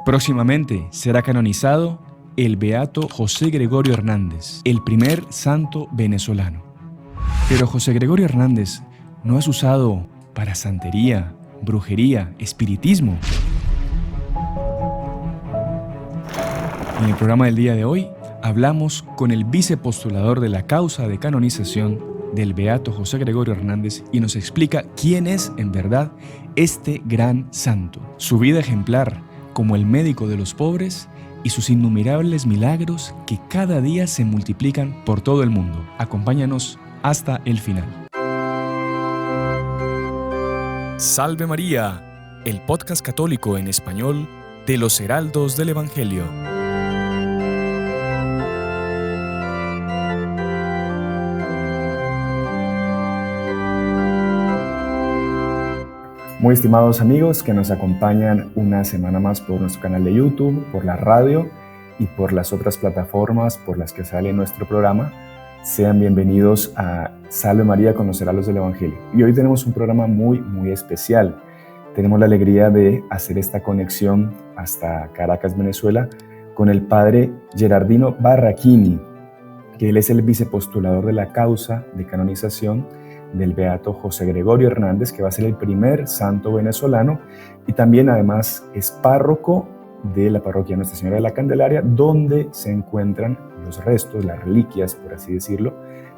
Próximamente será canonizado el beato José Gregorio Hernández, el primer santo venezolano. Pero José Gregorio Hernández no es usado para santería, brujería, espiritismo. En el programa del día de hoy hablamos con el vicepostulador de la causa de canonización del beato José Gregorio Hernández y nos explica quién es en verdad este gran santo, su vida ejemplar como el médico de los pobres y sus innumerables milagros que cada día se multiplican por todo el mundo. Acompáñanos hasta el final. Salve María, el podcast católico en español de los Heraldos del Evangelio. Muy estimados amigos que nos acompañan una semana más por nuestro canal de YouTube, por la radio y por las otras plataformas por las que sale nuestro programa, sean bienvenidos a Salve María con los Heraldos del Evangelio. Y hoy tenemos un programa muy especial. Tenemos la alegría de hacer esta conexión hasta Caracas, Venezuela, con el padre Gerardino Barraquini, que él es el vicepostulador de la causa de canonización del beato José Gregorio Hernández, que va a ser el primer santo venezolano, y también además es párroco de la parroquia Nuestra Señora de la Candelaria, donde se encuentran los restos, las reliquias, por así decirlo,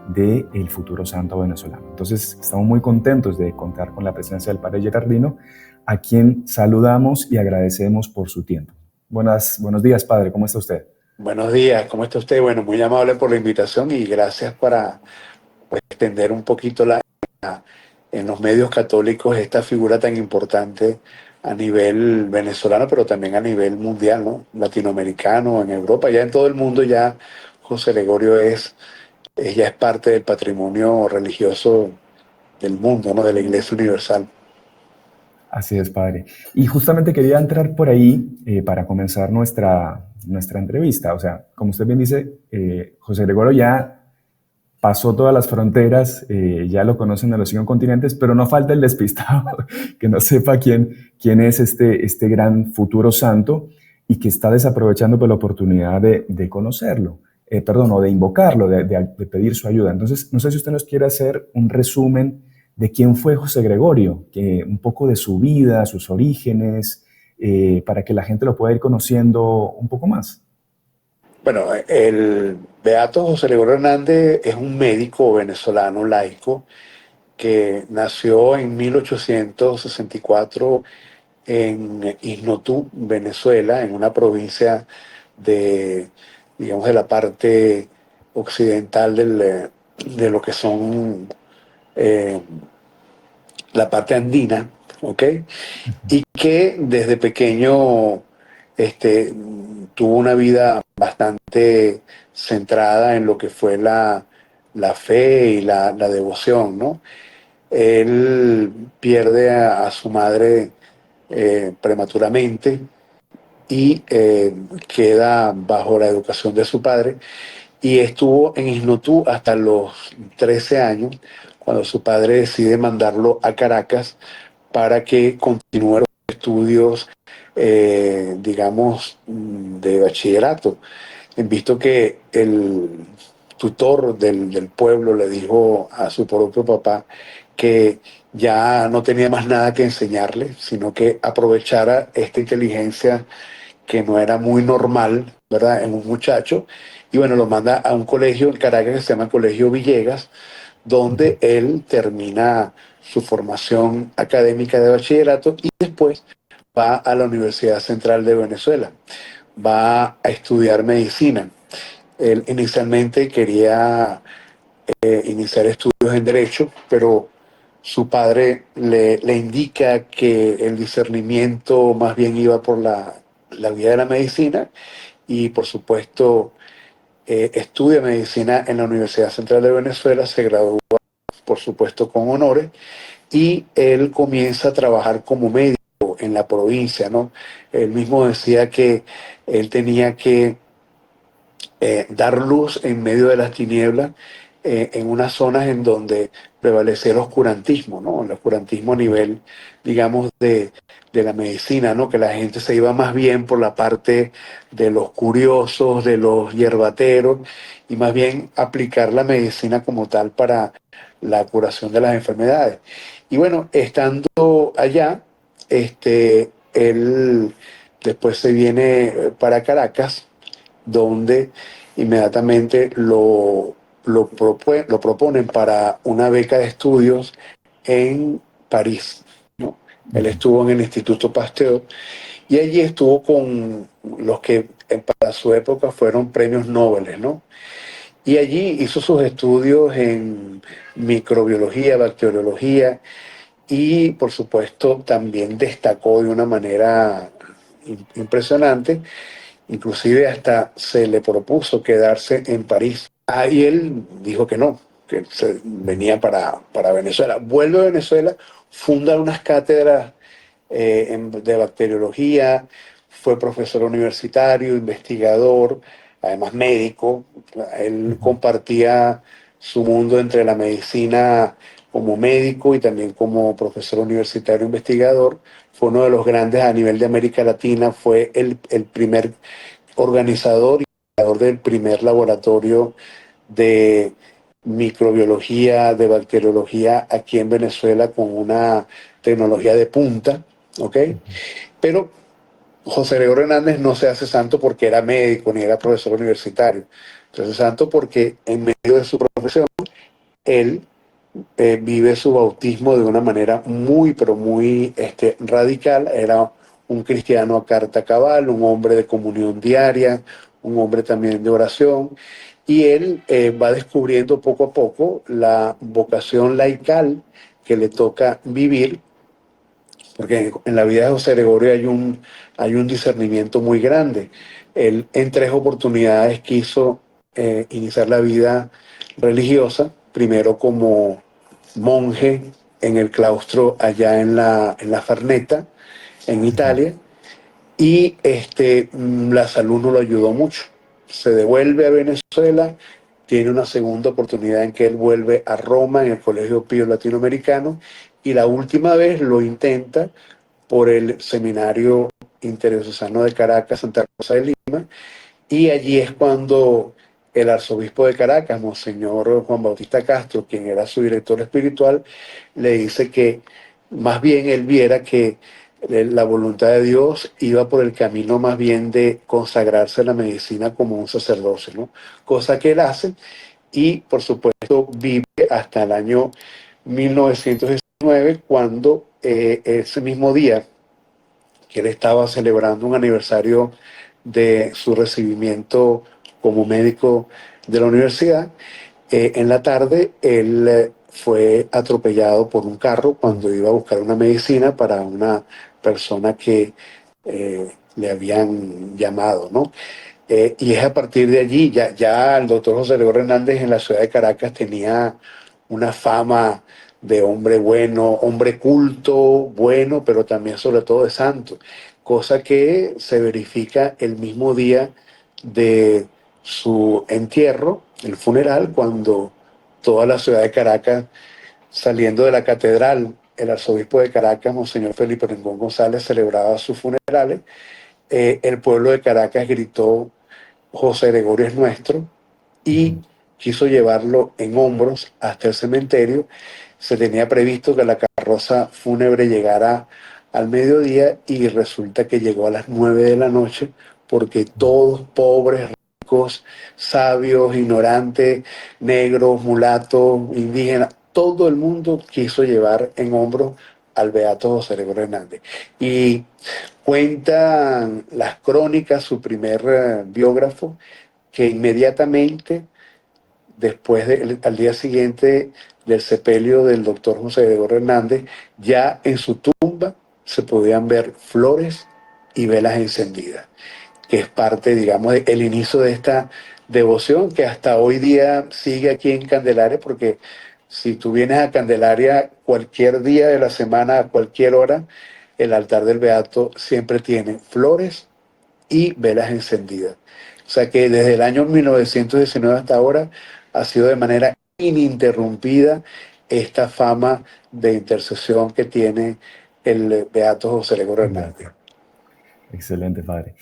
del futuro santo venezolano. Entonces estamos muy contentos de contar con la presencia del padre Gerardino, a quien saludamos y agradecemos por su tiempo. Buenos días, padre, ¿cómo está usted? Buenos días, ¿cómo está usted? Bueno, muy amable por la invitación y gracias para extender un poquito en los medios católicos esta figura tan importante a nivel venezolano, pero también a nivel mundial, ¿no? Latinoamericano, en Europa, ya en todo el mundo ya José Gregorio ya es parte del patrimonio religioso del mundo, ¿no? De la Iglesia Universal. Así es, padre. Y justamente quería entrar por ahí para comenzar nuestra entrevista. O sea, como usted bien dice, José Gregorio ya pasó todas las fronteras, ya lo conocen de los 5 continentes, pero no falta el despistado que no sepa quién es este gran futuro santo y que está desaprovechando por la oportunidad de conocerlo, o de invocarlo, de pedir su ayuda. Entonces, no sé si usted nos quiere hacer un resumen de quién fue José Gregorio, un poco de su vida, sus orígenes, para que la gente lo pueda ir conociendo un poco más. Bueno, el beato José Gregorio Hernández es un médico venezolano laico que nació en 1864 en Iznotú, Venezuela, en una provincia digamos, de la parte occidental de lo que son la parte andina, ¿ok? Y que desde pequeño tuvo una vida bastante centrada en lo que fue la fe y la devoción, ¿no? Él pierde a su madre prematuramente y queda bajo la educación de su padre y estuvo en Iznotú hasta los 13 años, cuando su padre decide mandarlo a Caracas para que continúe los estudios, digamos, de bachillerato, visto que el tutor del pueblo le dijo a su propio papá que ya no tenía más nada que enseñarle, sino que aprovechara esta inteligencia que no era muy normal, ¿verdad?, en un muchacho, y bueno, lo manda a un colegio en Caracas que se llama Colegio Villegas, donde él termina su formación académica de bachillerato y después va a la Universidad Central de Venezuela, va a estudiar medicina. Él inicialmente quería iniciar estudios en Derecho, pero su padre le indica que el discernimiento más bien iba por la vía de la medicina y por supuesto estudia medicina en la Universidad Central de Venezuela, se graduó por supuesto con honores y él comienza a trabajar como médico en la provincia, ¿no? Él mismo decía que él tenía que dar luz en medio de las tinieblas en unas zonas en donde prevalecía el oscurantismo, ¿no? El oscurantismo a nivel, digamos, de la medicina, ¿no? Que la gente se iba más bien por la parte de los curiosos, de los hierbateros, y más bien aplicar la medicina como tal para la curación de las enfermedades. Y bueno, estando allá, él después se viene para Caracas, donde inmediatamente lo proponen para una beca de estudios en París, ¿no? Él estuvo en el Instituto Pasteur y allí estuvo con los que para su época fueron premios Nobel, ¿no? Y allí hizo sus estudios en microbiología, bacteriología y por supuesto también destacó de una manera impresionante. Inclusive hasta se le propuso quedarse en París. Y él dijo que no, que se venía para Venezuela. Vuelve a Venezuela, funda unas cátedras de bacteriología, fue profesor universitario, investigador, además médico. Él compartía su mundo entre la medicina como médico y también como profesor universitario investigador. Fue uno de los grandes a nivel de América Latina, fue el primer organizador y creador del primer laboratorio de microbiología, de bacteriología aquí en Venezuela con una tecnología de punta, ¿ok? Pero José Gregorio Hernández no se hace santo porque era médico ni era profesor universitario. Se hace santo porque en medio de su profesión, él vive su bautismo de una manera muy, pero muy radical. Era un cristiano a carta cabal, un hombre de comunión diaria, un hombre también de oración. Y él va descubriendo poco a poco la vocación laical que le toca vivir, porque en la vida de José Gregorio hay un discernimiento muy grande. Él en tres oportunidades quiso iniciar la vida religiosa, primero como monje en el claustro allá en la Farneta, en Italia, y la salud no lo ayudó mucho. Se devuelve a Venezuela, tiene una segunda oportunidad en que él vuelve a Roma, en el Colegio Pío Latinoamericano, y la última vez lo intenta por el Seminario Interdiocesano de Caracas, Santa Rosa de Lima, y allí es cuando el arzobispo de Caracas, Monseñor Juan Bautista Castro, quien era su director espiritual, le dice que más bien él viera que la voluntad de Dios iba por el camino más bien de consagrarse a la medicina como un sacerdocio, ¿no? Cosa que él hace y por supuesto vive hasta el año 1919 cuando ese mismo día que él estaba celebrando un aniversario de su recibimiento como médico de la universidad. En la tarde él fue atropellado por un carro cuando iba a buscar una medicina para una persona que le habían llamado, ¿no? Y es a partir de allí, ya el doctor José Gregorio Hernández en la ciudad de Caracas tenía una fama de hombre bueno, hombre culto, bueno, pero también sobre todo de santo, cosa que se verifica el mismo día de su entierro, el funeral, cuando toda la ciudad de Caracas, saliendo de la catedral, el arzobispo de Caracas, Monseñor Felipe Rincón González, celebraba sus funerales. El pueblo de Caracas gritó José Gregorio es nuestro y quiso llevarlo en hombros hasta el cementerio. Se tenía previsto que la carroza fúnebre llegara al mediodía y resulta que llegó a las 9 de la noche porque todos, pobres, ricos, sabios, ignorantes, negros, mulatos, indígenas, todo el mundo quiso llevar en hombros al beato José Gregorio Hernández. Y cuentan las crónicas, su primer biógrafo, que inmediatamente después al día siguiente del sepelio del doctor José Gregorio Hernández, ya en su tumba se podían ver flores y velas encendidas, que es parte, digamos, del inicio de esta devoción que hasta hoy día sigue aquí en Candelaria, porque si tú vienes a Candelaria cualquier día de la semana, a cualquier hora, el altar del Beato siempre tiene flores y velas encendidas. O sea que desde el año 1919 hasta ahora ha sido de manera ininterrumpida esta fama de intercesión que tiene el beato José Gregorio Hernández. Beato. Excelente, padre.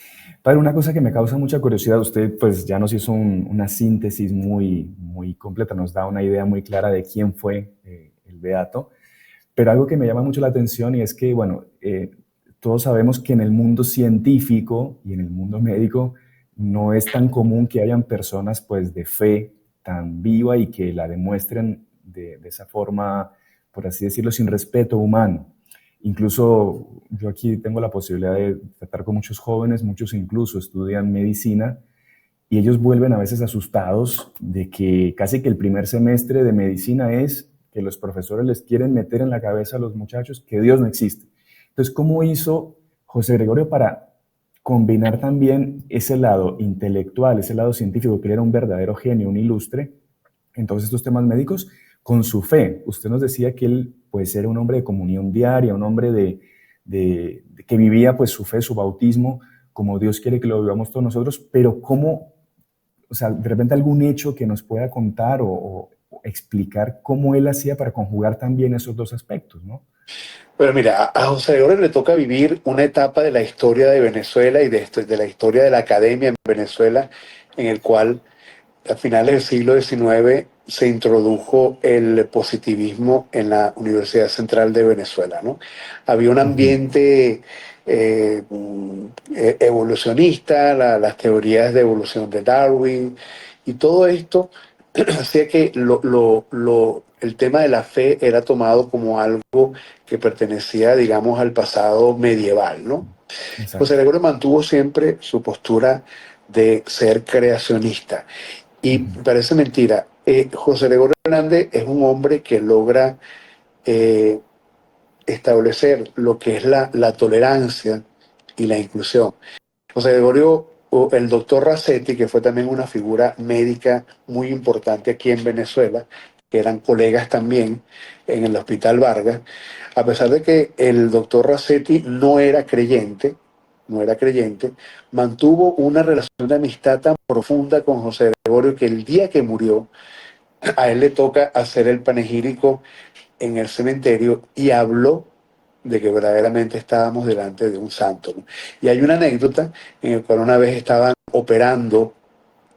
Padre, una cosa que me causa mucha curiosidad, usted pues ya nos hizo una síntesis muy completa, nos da una idea muy clara de quién fue el beato, pero algo que me llama mucho la atención y es que, bueno, todos sabemos que en el mundo científico y en el mundo médico no es tan común que hayan personas pues de fe tan viva y que la demuestren de esa forma, por así decirlo, sin respeto humano. Incluso yo aquí tengo la posibilidad de tratar con muchos jóvenes, muchos incluso estudian medicina y ellos vuelven a veces asustados de que casi que el primer semestre de medicina es que los profesores les quieren meter en la cabeza a los muchachos que Dios no existe. Entonces, ¿cómo hizo José Gregorio para combinar también ese lado intelectual, ese lado científico, que él era un verdadero genio, un ilustre, en todos estos temas médicos, con su fe? Usted nos decía que él pues era un hombre de comunión diaria, un hombre de que vivía pues su fe, su bautismo, como Dios quiere que lo vivamos todos nosotros, pero ¿cómo, o sea, de repente algún hecho que nos pueda contar o explicar cómo él hacía para conjugar también esos dos aspectos, ¿no? Pero mira, a José Gregorio le toca vivir una etapa de la historia de Venezuela y de la historia de la academia en Venezuela, en el cual a finales del siglo XIX se introdujo el positivismo en la Universidad Central de Venezuela, ¿no? Había un Ujú. ambiente evolucionista, las teorías de evolución de Darwin y todo esto hacía que el tema de la fe era tomado como algo que pertenecía, digamos, al pasado medieval, ¿no? José Exacto. Gregorio mantuvo siempre su postura de ser creacionista. Y Ujú. parece mentira, José Gregorio Hernández es un hombre que logra eh, establecer lo que es la tolerancia y la inclusión. José Gregorio, o el doctor Racetti, que fue también una figura médica muy importante aquí en Venezuela, que eran colegas también en el Hospital Vargas, a pesar de que el doctor Racetti no era creyente, mantuvo una relación de amistad tan profunda con José Gregorio que el día que murió, a él le toca hacer el panegírico en el cementerio y habló de que verdaderamente estábamos delante de un santo, ¿no? Y hay una anécdota en la cual una vez estaban operando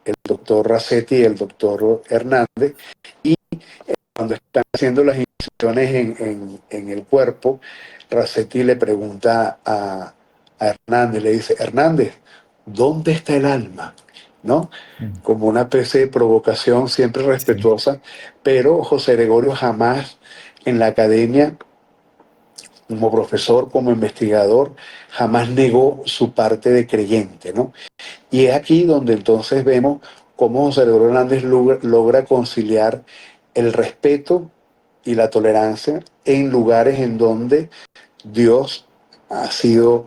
el doctor Racetti y el doctor Hernández, y cuando están haciendo las incisiones en el cuerpo, Racetti le pregunta a Hernández, le dice, Hernández, ¿dónde está el alma? ¿No? Ujú. Como una especie de provocación siempre Sí. respetuosa, pero José Gregorio jamás en la academia, como profesor, como investigador, jamás negó su parte de creyente, ¿no? Y es aquí donde entonces vemos cómo José Gregorio Hernández logra conciliar el respeto y la tolerancia en lugares en donde Dios ha sido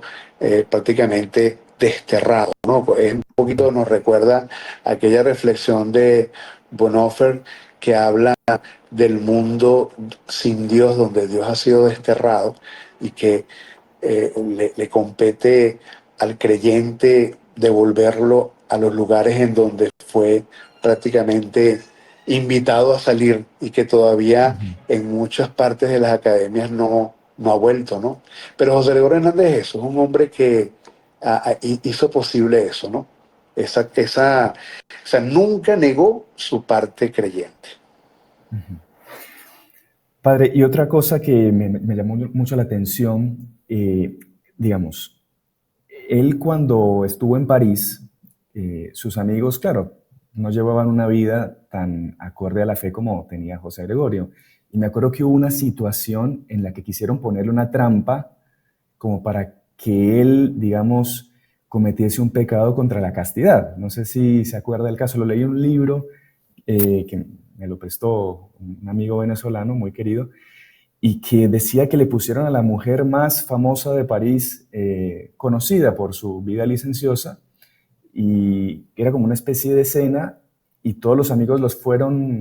prácticamente desterrado, ¿no? Es un poquito, nos recuerda aquella reflexión de Bonhoeffer que habla del mundo sin Dios, donde Dios ha sido desterrado y que le compete al creyente devolverlo a los lugares en donde fue prácticamente invitado a salir y que todavía Ujú. en muchas partes de las academias no ha vuelto, ¿no? Pero José Gregorio Hernández es eso, es un hombre que hizo posible eso, ¿no? O sea, nunca negó su parte creyente. Ujú. Padre, y otra cosa que me llamó mucho la atención, digamos, él cuando estuvo en París, sus amigos, claro, no llevaban una vida tan acorde a la fe como tenía José Gregorio. Y me acuerdo que hubo una situación en la que quisieron ponerle una trampa como para que él, digamos, cometiese un pecado contra la castidad. No sé si se acuerda del caso, lo leí en un libro que me lo prestó un amigo venezolano muy querido, y que decía que le pusieron a la mujer más famosa de París, conocida por su vida licenciosa, y era como una especie de cena, y todos los amigos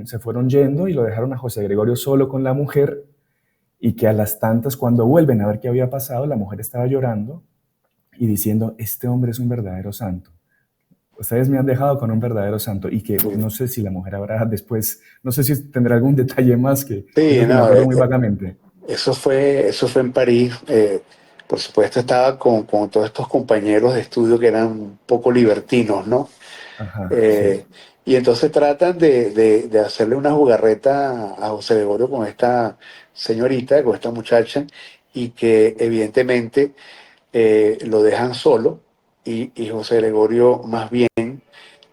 se fueron yendo y lo dejaron a José Gregorio solo con la mujer, y que a las tantas, cuando vuelven a ver qué había pasado, la mujer estaba llorando y diciendo, este hombre es un verdadero santo. ustedes me han dejado con un verdadero santo y que Sí, no sé si la mujer habrá después, no sé si tendrá algún detalle más que sí, digo que me no, acuerdo muy vagamente. eso fue en París. Por supuesto estaba con todos estos compañeros de estudio que eran un poco libertinos, ¿no? Ajá, sí, Eh, y entonces tratan de hacerle una jugarreta a José Gregorio con esta señorita, con esta muchacha, y que evidentemente lo dejan solo y José Gregorio más bien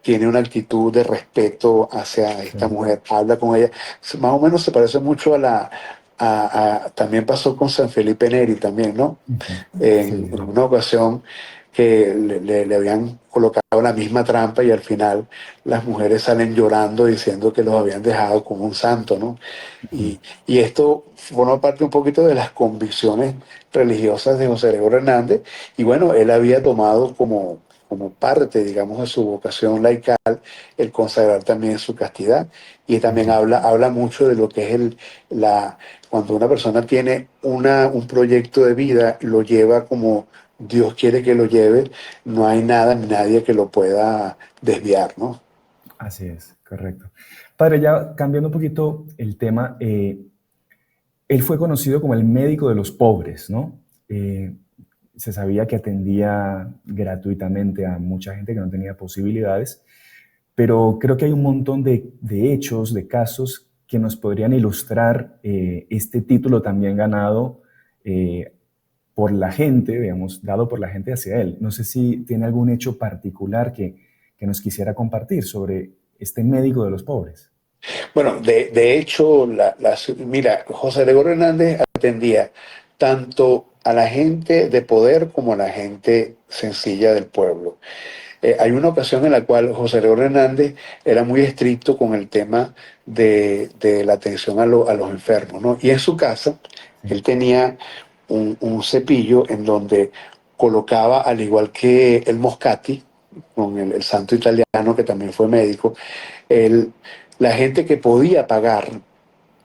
tiene una actitud de respeto hacia sí. esta mujer, habla con ella, más o menos se parece mucho a también pasó con San Felipe Neri también, ¿no? Ujú. Sí, En sí, sí. una ocasión que le habían colocado la misma trampa y al final las mujeres salen llorando diciendo que los habían dejado como un santo, ¿no? Ujú. Y esto forma parte un poquito de las convicciones religiosas de José Gregorio Hernández. Y bueno, él había tomado como parte, digamos, de su vocación laical el consagrar también su castidad. Y también Ujú. habla mucho de lo que es cuando una persona tiene un proyecto de vida, lo lleva como Dios quiere que lo lleve, no hay nada ni nadie que lo pueda desviar, ¿no? Así es, correcto. Padre, ya cambiando un poquito el tema, él fue conocido como el médico de los pobres, ¿no? Se sabía que atendía gratuitamente a mucha gente que no tenía posibilidades, pero creo que hay un montón de hechos, de casos que nos podrían ilustrar este título también ganado eh, por la gente, digamos, dado por la gente hacia él. No sé si tiene algún hecho particular que nos quisiera compartir sobre este médico de los pobres. Bueno, de hecho, mira, José Gregorio Hernández atendía tanto a la gente de poder como a la gente sencilla del pueblo. Hay una ocasión en la cual José Gregorio Hernández era muy estricto con el tema de la atención a los enfermos, ¿no? Y en su casa, Sí. él tenía un cepillo en donde colocaba, al igual que el Moscati, con el santo italiano que también fue médico, el, la gente que podía pagar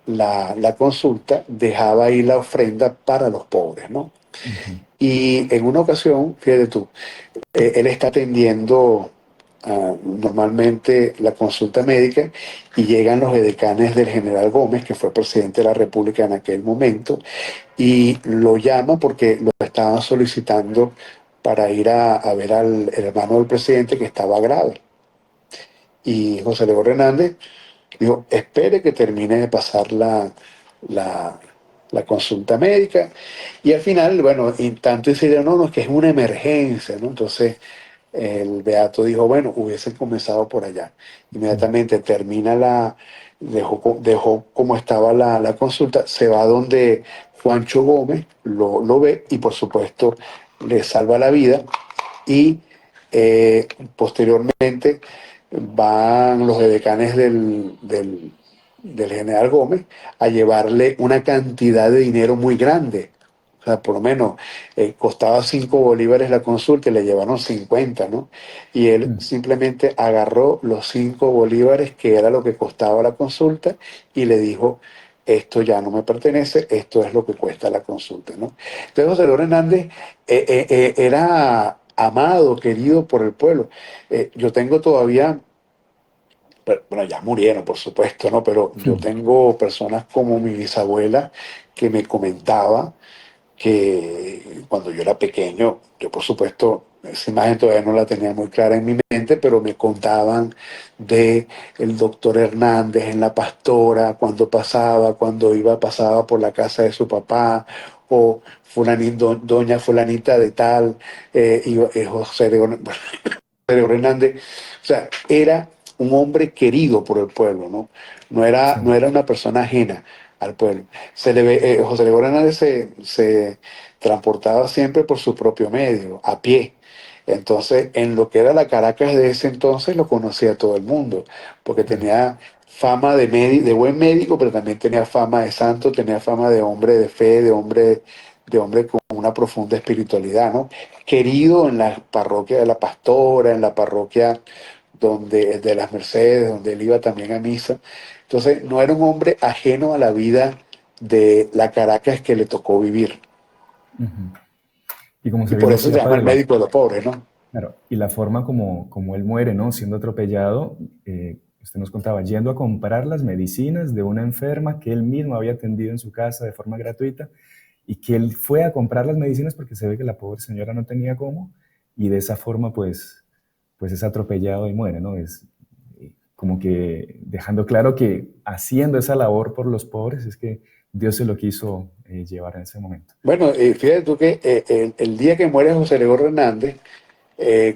la consulta dejaba ahí la ofrenda para los pobres, ¿no? Ujú. Y en una ocasión, fíjate tú, él está atendiendo normalmente la consulta médica y llegan los edecanes del general Gómez, que fue presidente de la República en aquel momento, y lo llama porque lo estaban solicitando para ir a ver al hermano del presidente que estaba grave. Y José León Hernández dijo, espere que termine de pasar la, la consulta médica. Y al final, bueno, y tanto decidieron, no, no, es que es una emergencia, ¿no? Entonces el Beato dijo, bueno, hubiesen comenzado por allá. Mm. Inmediatamente termina dejó como estaba la consulta, se va donde Juancho Gómez, lo ve y por supuesto le salva la vida y posteriormente van los edecanes del general Gómez a llevarle una cantidad de dinero muy grande. O sea, por lo menos costaba 5 bolívares la consulta y le llevaron 50, ¿no? Y él Mm. simplemente agarró los 5 bolívares, que era lo que costaba la consulta, y le dijo, esto ya no me pertenece, esto es lo que cuesta la consulta, ¿no? Entonces José León Hernández era amado, querido por el pueblo. Yo tengo todavía, bueno, ya murieron, por supuesto, ¿no? Pero yo Mm. tengo personas como mi bisabuela que me comentaba que cuando yo era pequeño, yo por supuesto, esa imagen todavía no la tenía muy clara en mi mente, pero me contaban de el doctor Hernández en La Pastora, cuando pasaba, cuando iba, pasaba por la casa de su papá, o doña fulanita de tal, José León, Gregorio Hernández, o sea, era un hombre querido por el pueblo, ¿no? Sí. No era una persona ajena al pueblo. José Gregorio Hernández se transportaba siempre por su propio medio, a pie. Entonces, en lo que era la Caracas de ese entonces, lo conocía todo el mundo, porque Claro. tenía fama de buen médico, pero también tenía fama de santo, tenía fama de hombre de fe, de hombre con una profunda espiritualidad, ¿no? Querido en la parroquia de la Pastora, en la parroquia de las Mercedes, donde él iba también a misa. Entonces, no era un hombre ajeno a la vida de la Caracas que le tocó vivir. Ujú. Y como Y se bien por eso se decía, llama el padre, médico de los pobres, ¿no? Claro, y la forma como él muere, ¿no? Siendo atropellado, usted nos contaba, yendo a comprar las medicinas de una enferma que él mismo había atendido en su casa de forma gratuita y que él fue a comprar las medicinas porque se ve que la pobre señora no tenía cómo y de esa forma pues es atropellado y muere, ¿no? Es como que dejando claro que haciendo esa labor por los pobres es que Dios se lo quiso llevar en ese momento. Bueno, fíjate tú que el día que muere José Gregorio Hernández,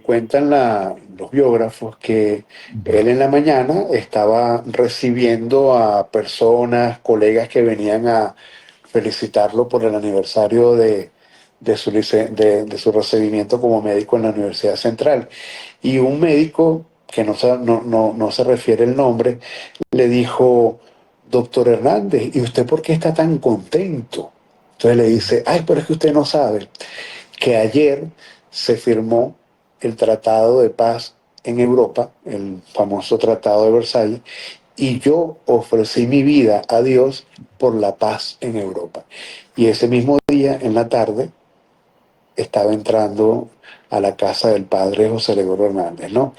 cuentan los biógrafos que Ujú, él en la mañana estaba recibiendo a personas, colegas que venían a felicitarlo por el aniversario de su recibimiento como médico en la Universidad Central. Y un médico, que no se refiere el nombre, le dijo, doctor Hernández, ¿y usted por qué está tan contento? Entonces le ujú, dice, ay, pero es que usted no sabe que ayer se firmó el Tratado de Paz en Europa, el famoso Tratado de Versalles, y yo ofrecí mi vida a Dios por la paz en Europa. Y ese mismo día, en la tarde, estaba entrando a la casa del padre José Gregorio Hernández, ¿no? O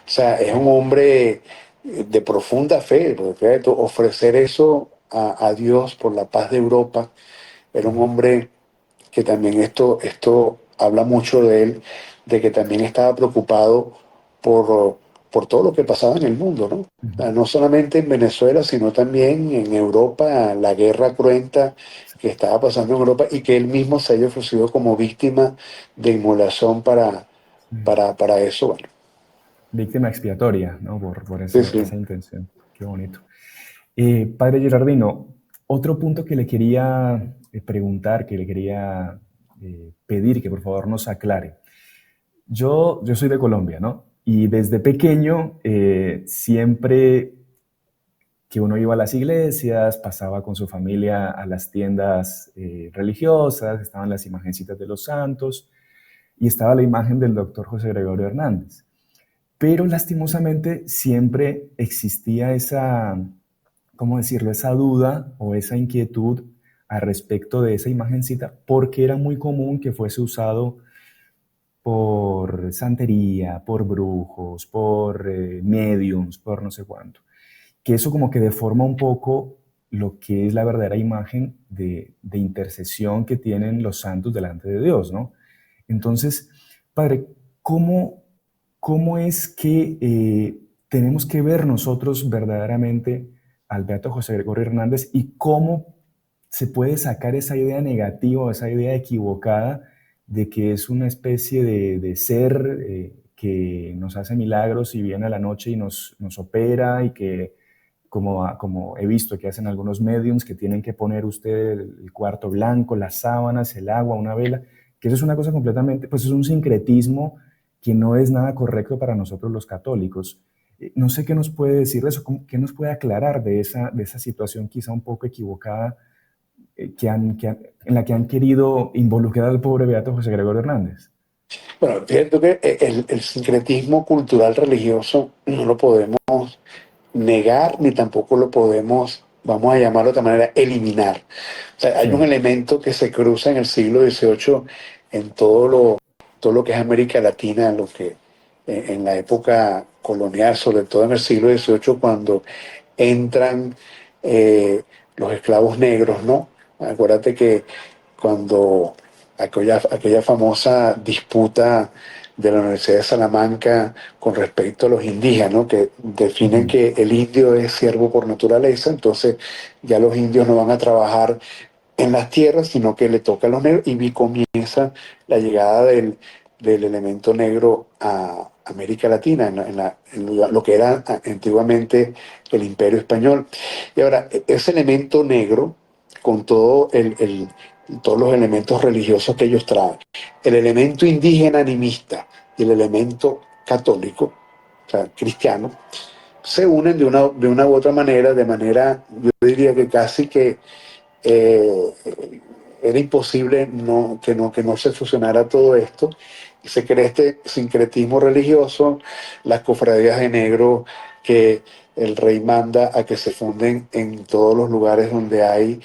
sea, es un hombre de profunda fe, porque fíjate, ofrecer eso a Dios por la paz de Europa, era un ujú, hombre que también esto habla mucho de él, de que también estaba preocupado por, por todo lo que pasaba en el mundo, ¿no? O ujú. sea, no solamente en Venezuela, sino también en Europa, la guerra cruenta que estaba pasando en Europa y que él mismo se haya ofrecido como víctima de inmolación Sí. para eso. Bueno, Víctima expiatoria, ¿no? Por sí, sí. esa intención. Qué bonito. Padre Gerardino, otro punto que le quería preguntar, que le quería pedir que por favor nos aclare. Yo soy de Colombia, ¿no? Y desde pequeño siempre que uno iba a las iglesias, pasaba con su familia a las tiendas religiosas, estaban las imagencitas de los santos y estaba la imagen del doctor José Gregorio Hernández. Pero lastimosamente siempre existía esa, ¿cómo decirlo?, esa duda o esa inquietud al respecto de esa imagencita, porque era muy común que fuese usado por santería, por brujos, por mediums, por no sé cuánto. Que eso como que deforma un poco lo que es la verdadera imagen de intercesión que tienen los santos delante de Dios, ¿no? Entonces, Padre, ¿cómo, cómo es que tenemos que ver nosotros verdaderamente al Beato José Gregorio Hernández y cómo se puede sacar esa idea negativa o esa idea equivocada de que es una especie de ser que nos hace milagros y viene a la noche y nos opera y que como he visto que hacen algunos mediums que tienen que poner usted el cuarto blanco, las sábanas, el agua, una vela, que eso es una cosa completamente, pues es un sincretismo que no es nada correcto para nosotros los católicos. No sé qué nos puede decir de eso, qué nos puede aclarar de esa situación quizá un poco equivocada en la que han querido involucrar al pobre Beato José Gregorio Hernández. Bueno, fíjate que el sincretismo cultural religioso no lo podemos negar ni tampoco lo podemos, vamos a llamarlo de otra manera, eliminar. O sea, hay un Sí. elemento que se cruza en el siglo XVIII en todo lo que es América Latina, lo que en la época colonial, sobre todo en el siglo XVIII, cuando entran los esclavos negros, ¿no? Acuérdate que cuando aquella famosa disputa de la Universidad de Salamanca con respecto a los indígenas, ¿no? Que definen Ujú. que el indio es siervo por naturaleza, entonces ya los indios no van a trabajar en las tierras, sino que le toca a los negros y comienza la llegada del elemento negro a América Latina, lo que era antiguamente el Imperio Español. Y ahora, ese elemento negro, con todos los elementos religiosos que ellos traen, el elemento indígena animista y el elemento católico, o sea, cristiano, se unen de una u otra manera, de manera, yo diría que casi que eh, era imposible que no se fusionara todo esto. Y se crea este sincretismo religioso, las cofradías de negro que el rey manda a que se funden en todos los lugares donde hay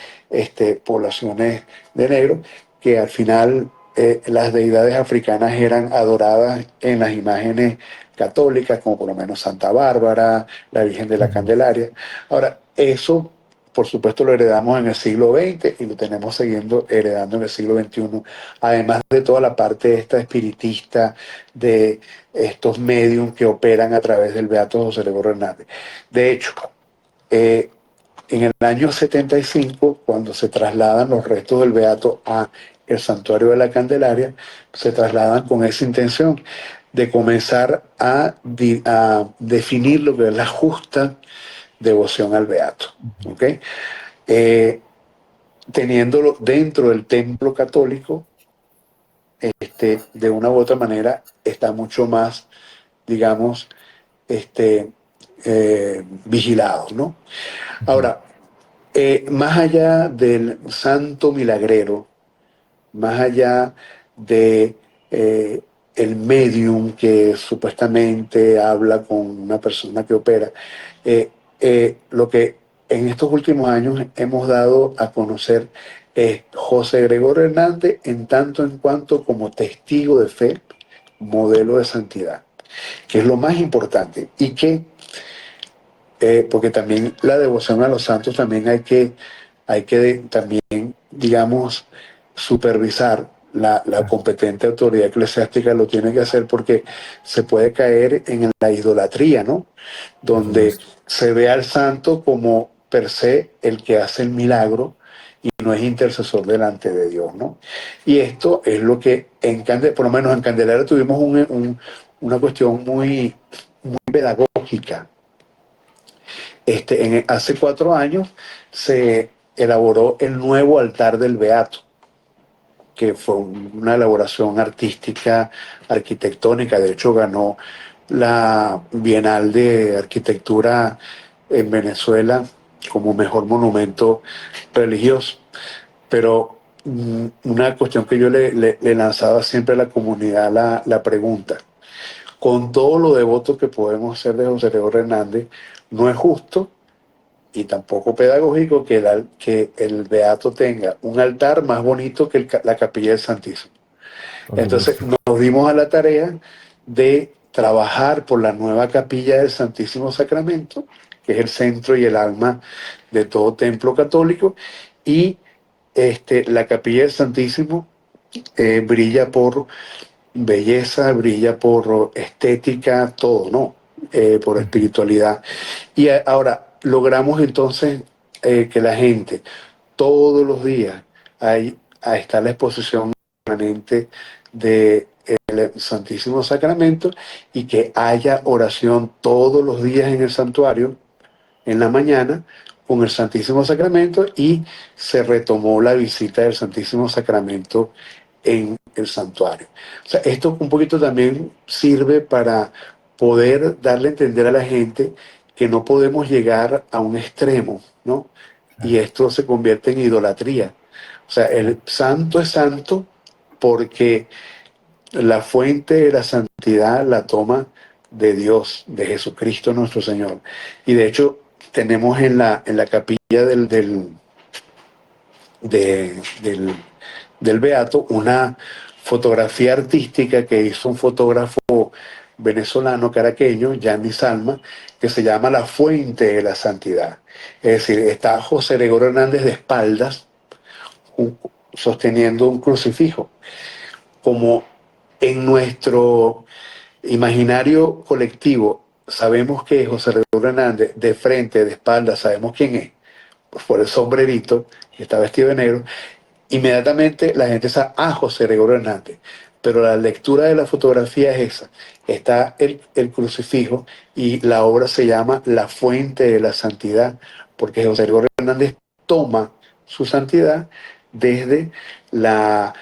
poblaciones de negro, que al final las deidades africanas eran adoradas en las imágenes católicas, como por lo menos Santa Bárbara, la Virgen de la Ujú. Candelaria. Ahora, eso, por supuesto, lo heredamos en el siglo XX y lo tenemos siguiendo heredando en el siglo XXI, además de toda la parte esta espiritista de estos medios que operan a través del Beato José Gregorio Hernández. De hecho, eh, en el año 75, cuando se trasladan los restos del Beato a el Santuario de la Candelaria, se trasladan con esa intención de comenzar a definir lo que es la justa devoción al Beato. Ujú. ¿Ok? Eh, Teniéndolo dentro del templo católico, de una u otra manera, está mucho más, digamos, vigilado, ¿no? Ujú. Ahora, más allá del santo milagrero, más allá de eh, el medium que supuestamente habla con una persona que opera, lo que en estos últimos años hemos dado a conocer es José Gregorio Hernández en tanto en cuanto como testigo de fe, modelo de santidad, que es lo más importante y que porque también la devoción a los santos también hay que también, digamos, supervisar. La Claro, competente autoridad eclesiástica lo tiene que hacer porque se puede caer en la idolatría, ¿no? por Donde supuesto. se ve al santo como per se el que hace el milagro y no es intercesor delante de Dios, ¿no? Y esto es lo que por lo menos en Candelaria tuvimos una cuestión muy, muy pedagógica. Hace 4 años se elaboró el nuevo altar del Beato, que fue una elaboración artística, arquitectónica. De hecho, ganó la Bienal de Arquitectura en Venezuela como mejor monumento religioso. Pero una cuestión que yo le lanzaba siempre a la comunidad la pregunta, con todo lo devoto que podemos ser de José Gregorio Hernández, no es justo y tampoco pedagógico que el Beato tenga un altar más bonito que la capilla del Santísimo. Por Entonces supuesto. nos dimos a la tarea de trabajar por la nueva capilla del Santísimo Sacramento, que es el centro y el alma de todo templo católico, y la capilla del Santísimo brilla por belleza, brilla por estética, todo, ¿no? Por Ujú. espiritualidad. Y ahora logramos entonces que la gente todos los días está la exposición permanente del Santísimo Sacramento y que haya oración todos los días en el santuario en la mañana con el Santísimo Sacramento y se retomó la visita del Santísimo Sacramento en el santuario. O sea, esto un poquito también sirve para poder darle a entender a la gente que no podemos llegar a un extremo, ¿no? Y Claro, esto se convierte en idolatría. O sea, el claro. santo es santo porque la fuente de la santidad la toma de Dios, de Jesucristo nuestro Señor. Y de hecho, tenemos en la capilla de- del, del Beato una fotografía artística que hizo un fotógrafo venezolano caraqueño, Yandy Salma, que se llama La Fuente de la Santidad. Es decir, está José Gregorio Hernández de espaldas, sosteniendo un crucifijo, como en nuestro imaginario colectivo, sabemos que José Gregorio Hernández, de frente, de espalda, sabemos quién es, pues por el sombrerito, que está vestido de negro, inmediatamente la gente sabe, José Gregorio Hernández. Pero la lectura de la fotografía es esa. Está el crucifijo y la obra se llama La Fuente de la Santidad, porque José Gregorio Hernández toma su santidad desde la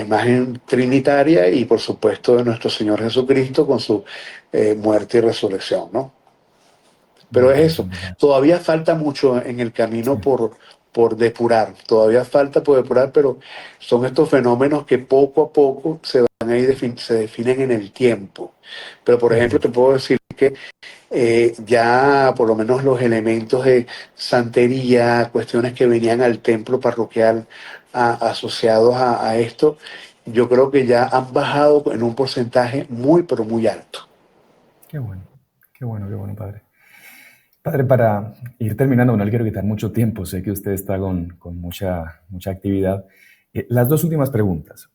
imagen trinitaria y por supuesto de nuestro Señor Jesucristo con su muerte y resurrección, ¿no? Me Pero es encanta, eso, mira. todavía falta mucho en el camino Sí. por depurar, todavía falta por depurar, pero son estos fenómenos que poco a poco se van a ir se definen en el tiempo. Pero por ejemplo, Ujú. te puedo decir que ya por lo menos los elementos de santería, cuestiones que venían al templo parroquial asociados a esto, yo creo que ya han bajado en un porcentaje muy, pero muy alto. Qué bueno, qué bueno, qué bueno, padre. Padre, para ir terminando, no le quiero quitar mucho tiempo, sé que usted está con mucha actividad. Las dos últimas preguntas.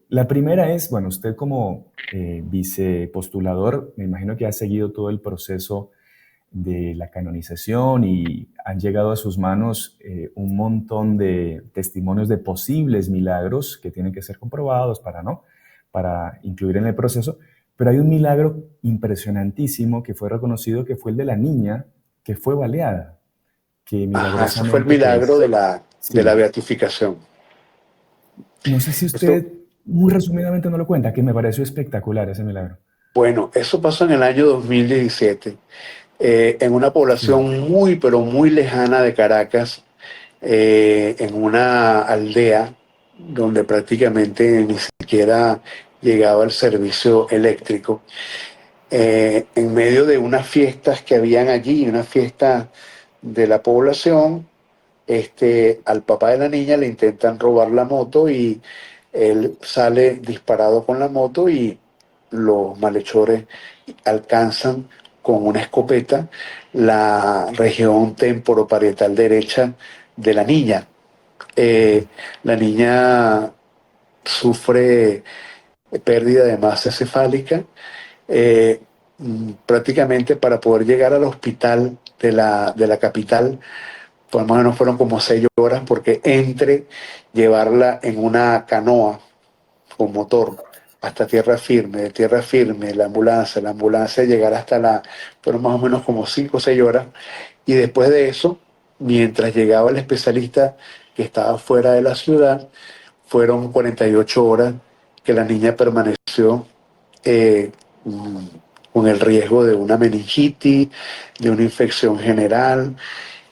La primera es, bueno, usted como vicepostulador, me imagino que ha seguido todo el proceso de la canonización y han llegado a sus manos un montón de testimonios de posibles milagros que tienen que ser comprobados para, ¿no? Para incluir en el proceso. Pero hay un milagro impresionantísimo que fue reconocido, que fue el de la niña que fue baleada, que Ajá, ese fue el milagrosamente, milagro pues, de la sí. beatificación. No sé si Esto, usted muy resumidamente no lo cuenta, que me pareció espectacular ese milagro. bueno, eso pasó en el año 2017, en una Sí. población muy, pero muy lejana de Caracas, en una aldea donde prácticamente ni siquiera llegaba el servicio eléctrico, en medio de unas fiestas que habían allí, unas fiestas de la población. Al papá de la niña le intentan robar la moto y él sale disparado con la moto y los malhechores alcanzan con una escopeta la región temporoparietal derecha de la niña. La niña sufre pérdida de masa cefálica. Prácticamente para poder llegar al hospital de la capital, por lo menos fueron como 6 horas, porque entre llevarla en una canoa con motor hasta tierra firme, de tierra firme, la ambulancia llegar hasta fueron más o menos como 5 o 6 horas, y después de eso, mientras llegaba el especialista que estaba fuera de la ciudad, fueron 48 horas que la niña permaneció eh, mm, con el riesgo de una meningitis, de una infección general,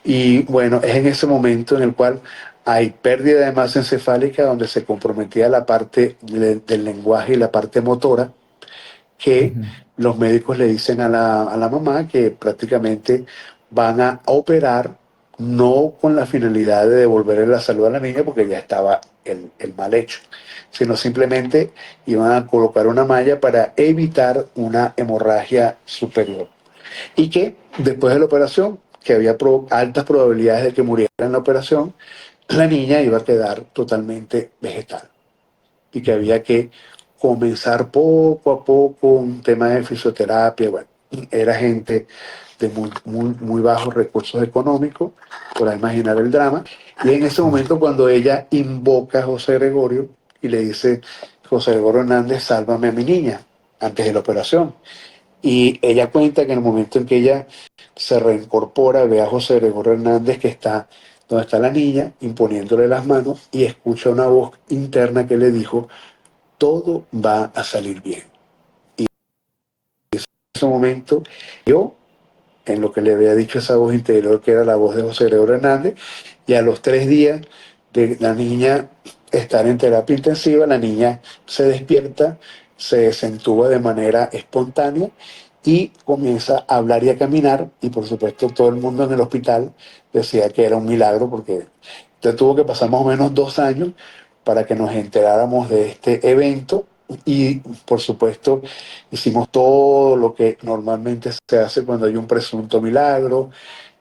y bueno, es en ese momento en el cual hay pérdida de masa encefálica donde se comprometía la parte del lenguaje y la parte motora, que Ujú. los médicos le dicen a la mamá que prácticamente van a operar, no con la finalidad de devolverle la salud a la niña porque ya estaba el mal hecho, sino simplemente iban a colocar una malla para evitar una hemorragia superior. Y que después de la operación, que había altas probabilidades de que muriera en la operación, la niña iba a quedar totalmente vegetal y que había que comenzar poco a poco un tema de fisioterapia. Bueno, era gente de muy bajos recursos económicos, por imaginar el drama. Y en ese Sí. momento, cuando ella invoca a José Gregorio y le dice: José Gregorio Hernández, sálvame a mi niña, antes de la operación. Y ella cuenta que en el momento en que ella se reincorpora, ve a José Gregorio Hernández que está donde está la niña, imponiéndole las manos, y escucha una voz interna que le dijo: todo va a salir bien. Y en ese momento yo, en lo que le había dicho esa voz interior, que era la voz de José Gregorio Hernández, y a los 3 días de la niña estar en terapia intensiva, la niña se despierta, se desentuba de manera espontánea y comienza a hablar y a caminar, y por supuesto todo el mundo en el hospital decía que era un milagro, porque entonces tuvo que pasar más o menos 2 años para que nos enteráramos de este evento. Y por supuesto hicimos todo lo que normalmente se hace cuando hay un presunto milagro,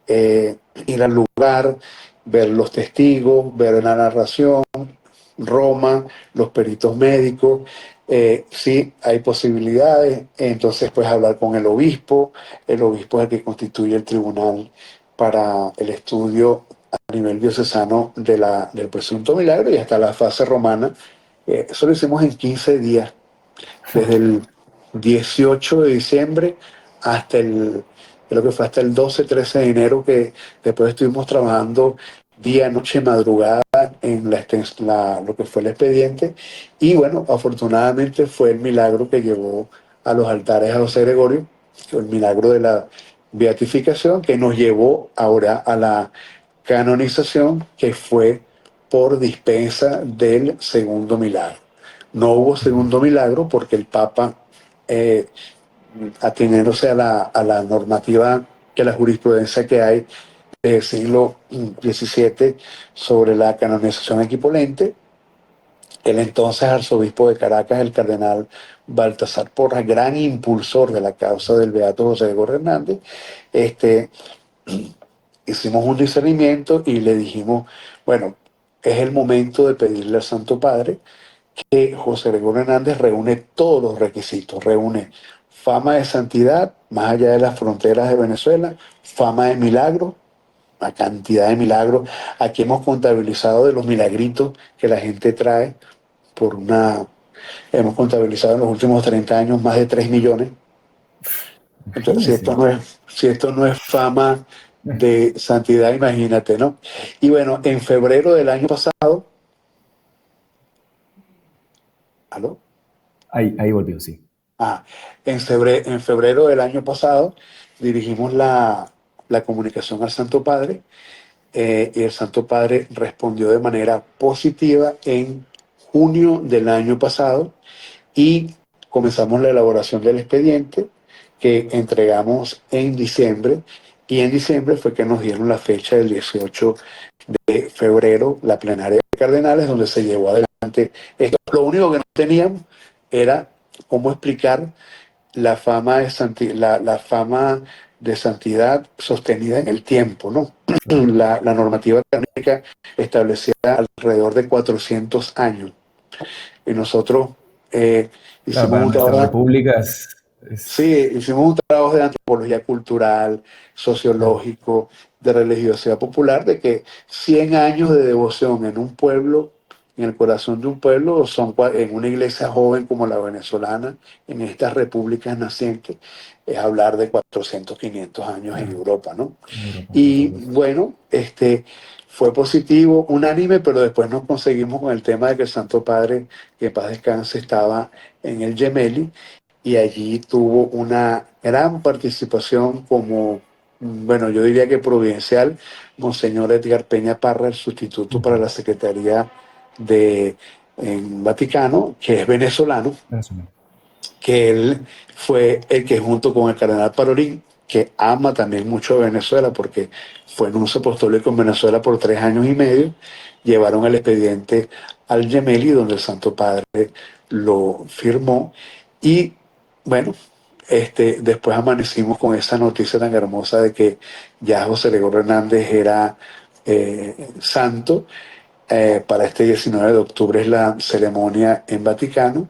ir al lugar, ver los testigos, ver la narración, Roma, los peritos médicos, sí hay posibilidades, entonces pues hablar con el obispo es el que constituye el tribunal para el estudio a nivel diocesano del presunto milagro, y hasta la fase romana. Eso lo hicimos en 15 días, desde el 18 de diciembre hasta creo que fue hasta el 12, 13 de enero, que después estuvimos trabajando día, noche, madrugada en lo que fue el expediente. Y bueno, afortunadamente fue el milagro que llevó a los altares a José Gregorio, el milagro de la beatificación, que nos llevó ahora a la canonización, que fue por dispensa del segundo milagro. No hubo segundo milagro porque el Papa, eh, ateniéndose a la normativa, que la jurisprudencia que hay, del siglo XVII sobre la canonización equipolente. El entonces arzobispo de Caracas, el cardenal Baltasar Porras, gran impulsor de la causa del beato José Gregorio Hernández, este, hicimos un discernimiento y le dijimos, bueno, es el momento de pedirle al Santo Padre que José Gregorio Hernández reúne todos los requisitos, reúne fama de santidad más allá de las fronteras de Venezuela, fama de milagros, una cantidad de milagros. Aquí hemos contabilizado de los milagritos que la gente trae por una, hemos contabilizado en los últimos 30 años más de 3 millones. Entonces, Imagínese. si esto no es fama de santidad, imagínate, ¿no? Y bueno, en febrero del año pasado, ¿aló? Ahí volvió, sí. Ah, en febrero del año pasado dirigimos la comunicación al Santo Padre, y el Santo Padre respondió de manera positiva en junio del año pasado y comenzamos la elaboración del expediente que entregamos en diciembre, y en diciembre fue que nos dieron la fecha del 18 de febrero, la plenaria de cardenales, donde se llevó adelante esto. Lo único que no teníamos era cómo explicar la fama de santidad sostenida en el tiempo, ¿no? Claro. La normativa canónica establecía alrededor de 400 años. Y nosotros Claro, hicimos para un nuestra trabajo, república sí, hicimos un trabajo de antropología cultural, claro, sociológico, de religiosidad popular, de que 100 años de devoción en un pueblo, en el corazón de un pueblo, en una iglesia joven como la venezolana, en estas repúblicas nacientes, es hablar de 400, 500 años en claro, Europa, ¿no? en Europa, por Y supuesto. bueno, fue positivo, unánime, pero después nos conseguimos con el tema de que el Santo Padre, que en paz descanse, estaba en el Gemelli, y allí tuvo una gran participación como, bueno, yo diría que providencial, Monseñor Edgar Peña Parra, el sustituto para Ujú. la Secretaría de en Vaticano, que es venezolano, Eso. que él fue el que junto con el cardenal Parolín, que ama también mucho a Venezuela porque fue nuncio apostólico en Venezuela por 3 años y medio, llevaron el expediente al Gemelli, donde el Santo Padre lo firmó. Y bueno, después amanecimos con esa noticia tan hermosa de que ya José Gregorio Hernández era santo. Para este 19 de octubre es la ceremonia en Vaticano,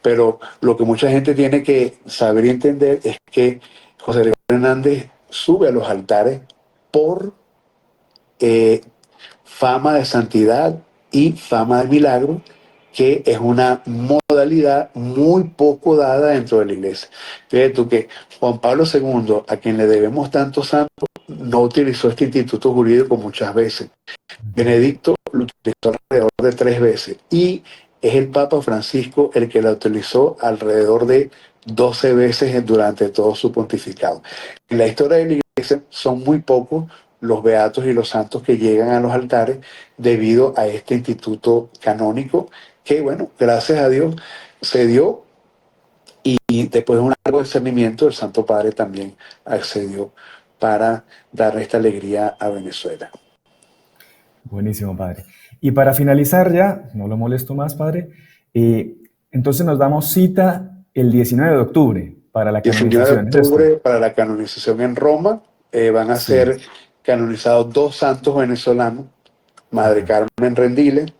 pero lo que mucha gente tiene que saber y entender es que José Gregorio Hernández sube a los altares por eh, fama de santidad y fama de milagro, que es una modalidad muy poco dada dentro de la iglesia. Fíjate tú que Juan Pablo II, a quien le debemos tantos santos, no utilizó este instituto jurídico muchas veces. Ujú. Benedicto lo utilizó alrededor de 3 veces, y es el Papa Francisco el que la utilizó alrededor de 12 veces durante todo su pontificado. En la historia de la iglesia son muy pocos los beatos y los santos que llegan a los altares debido a este instituto canónico que, bueno, gracias a Dios se dio, y después de un largo discernimiento el Santo Padre también accedió para dar esta alegría a Venezuela. Buenísimo, padre. Y para finalizar ya, no lo molesto más, padre, eh, entonces nos damos cita el 19 de octubre para la 19 de canonización, ¿es esto? octubre para la canonización en Roma. Van a Sí. ser canonizados dos santos venezolanos, Madre Ajá. Carmen Rendiles,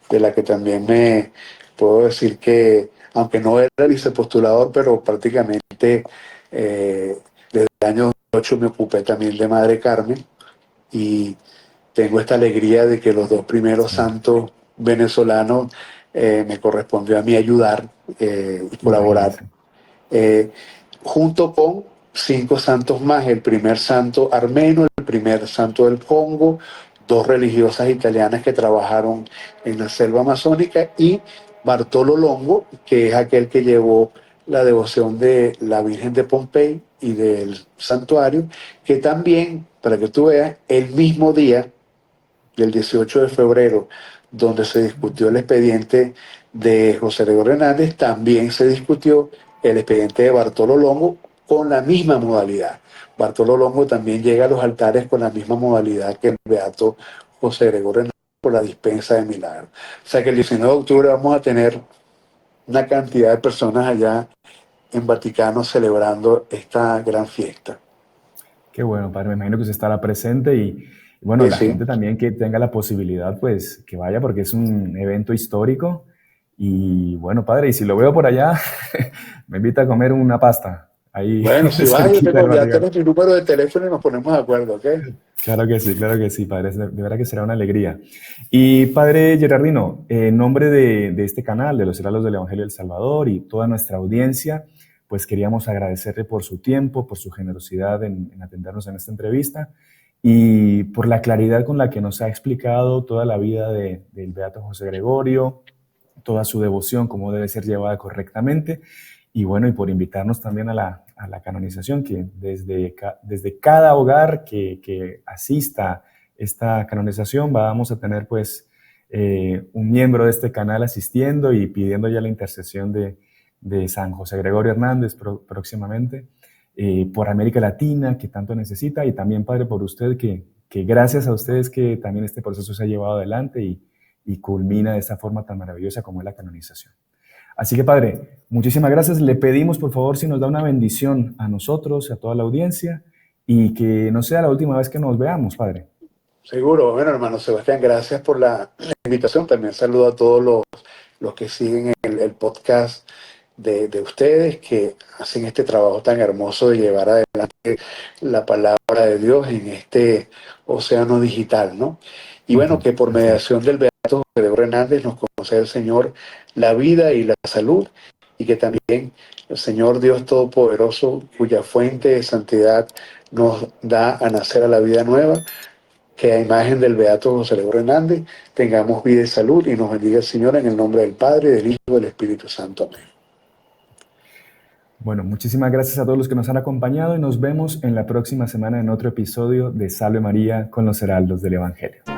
de la que también me puedo decir que, aunque no era vicepostulador, pero prácticamente desde el año 2008 me ocupé también de Madre Carmen, y tengo esta alegría de que los dos primeros Sí, santos venezolanos me correspondió a mí ayudar y colaborar, imagínese. eh, junto con 5 santos más: el primer santo armenio, el primer santo del Congo, dos religiosas italianas que trabajaron en la selva amazónica, y Bartolo Longo, que es aquel que llevó la devoción de la Virgen de Pompey y del santuario, que también, para que tú veas, el mismo día del 18 de febrero, donde se discutió el expediente de José Gregorio Hernández, también se discutió el expediente de Bartolo Longo, con la misma modalidad. Bartolo Longo también llega a los altares con la misma modalidad que el beato José Gregorio Hernández por la dispensa de milagros. O sea que el 19 de octubre vamos a tener una cantidad de personas allá en Vaticano celebrando esta gran fiesta. Qué bueno, padre. Me imagino que usted estará presente y bueno, Sí, la sí. gente también que tenga la posibilidad, pues que vaya porque es un evento histórico. Y bueno, padre, y si lo veo por allá, me invita a comer una pasta ahí Bueno, si vas, cerquita del ya Vaticano. tienes mi número de teléfono y nos ponemos de acuerdo, ¿ok? Claro que sí, padre. De verdad que será una alegría. Y padre Gerardino, en nombre de este canal, de los Heraldos del Evangelio del Salvador y toda nuestra audiencia, pues queríamos agradecerle por su tiempo, por su generosidad en atendernos en esta entrevista y por la claridad con la que nos ha explicado toda la vida del Beato José Gregorio, toda su devoción, cómo debe ser llevada correctamente. Y bueno, y por invitarnos también a la canonización, que desde cada hogar que asista esta canonización vamos a tener pues un miembro de este canal asistiendo y pidiendo ya la intercesión de San José Gregorio Hernández próximamente, por América Latina, que tanto necesita, y también, Padre, por usted, que gracias a ustedes que también este proceso se ha llevado adelante y culmina de esta forma tan maravillosa como es la canonización. Así que, Padre, muchísimas gracias. Le pedimos, por favor, si nos da una bendición a nosotros, a toda la audiencia, y que no sea la última vez que nos veamos, Padre. Seguro. Bueno, hermano Sebastián, gracias por la invitación. También saludo a todos los que siguen el podcast de ustedes, que hacen este trabajo tan hermoso de llevar adelante la palabra de Dios en este océano digital, ¿no? Y bueno, que por Así es. mediación del Beato José Gregorio Hernández nos concede el Señor la vida y la salud, y que también el Señor Dios Todopoderoso, cuya fuente de santidad nos da a nacer a la vida nueva, que a imagen del Beato José Gregorio Hernández tengamos vida y salud, y nos bendiga el Señor en el nombre del Padre, del Hijo y del Espíritu Santo. Amén. Bueno, muchísimas gracias a todos los que nos han acompañado y nos vemos en la próxima semana en otro episodio de Salve María con los Heraldos del Evangelio.